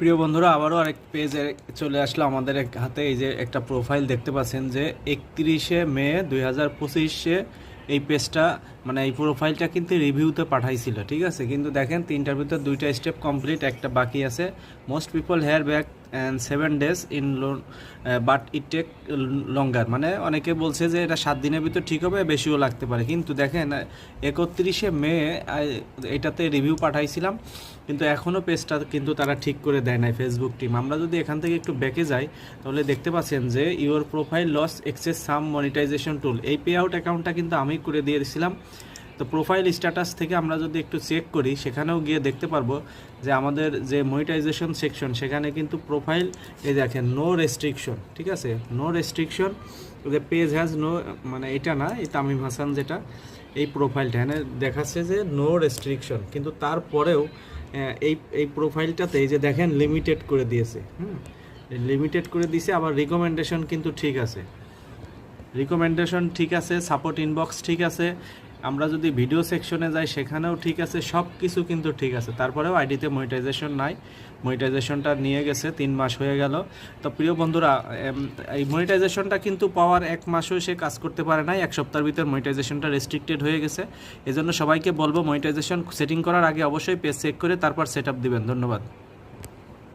প্রিয় বন্ধুরা, আবারও আরেক পেজে চলে আসলো আমাদের হাতে। এই যে একটা প্রোফাইল দেখতে পাচ্ছেন যে 31 মে 2025 এই পেজটা, মানে এই প্রোফাইলটা কিন্তু রিভিউতে পাঠাইছিল, ঠিক আছে। কিন্তু দেখেন 3টার ভিতর 2টা স্টেপ কমপ্লিট, একটা বাকি আছে। Most people hear back and 7 days in but it take longer, মানে অনেকে বলছে যে এটা 7 দিনের ভিতর ঠিক হবে, বেশিও লাগতে পারে। কিন্তু দেখেন 31 মে এটাতে রিভিউ পাঠাইছিলাম, কিন্তু এখনও পেজটা কিন্তু তারা ঠিক করে দেয় নাই ফেসবুক টিম। আমরা যদি এখান থেকে একটু ব্যাকে যাই তাহলে দেখতে পাচ্ছেন যে your profile loss access some monetization tool, এই পে আউট অ্যাকাউন্টটা কিন্তু আমি করে দিয়েছিলাম। তো প্রোফাইল স্ট্যাটাস থেকে আমরা যদি একটু চেক করি, সেখানেও গিয়ে দেখতে পারবো যে আমাদের যে মনিটাইজেশন সেকশন, সেখানে কিন্তু প্রোফাইল এই দেখেন নো রেস্ট্রিকশন, ঠিক আছে, নো রেস্ট্রিকশন, যে পেজ হ্যাজ নো, মানে এটা না, এই তামিম হাসান যেটা এই প্রোফাইলটা এখানে দেখাচ্ছে যে নো রেস্ট্রিকশন, কিন্তু তারপরেও এই এই প্রোফাইলটাতে এই যে দেখেন লিমিটেড করে দিয়েছে, লিমিটেড করে দিয়েছে। আবার রিকমেন্ডেশন কিন্তু ঠিক আছে, রিকমেন্ডেশন ঠিক আছে, সাপোর্ট ইনবক্স ঠিক আছে। আমরা যদি ভিডিও সেকশনে যাই সেখানেও ঠিক আছে, সব কিছু কিন্তু ঠিক আছে। তারপরেও আইডিতে মনিটাইজেশন নাই, মনিটাইজেশনটা নিয়ে গেছে, 3 মাস হয়ে গেল। তো প্রিয় বন্ধুরা, এই মনিটাইজেশনটা কিন্তু পাওয়ার 1 মাসও সে কাজ করতে পারে নাই, 1 সপ্তাহের ভিতর মনিটাইজেশনটা রেস্ট্রিক্টেড হয়ে গেছে। এজন্য সবাইকে বলবো মনিটাইজেশন সেটিং করার আগে অবশ্যই পেজ চেক করে তারপর সেট আপ দিবেন। ধন্যবাদ।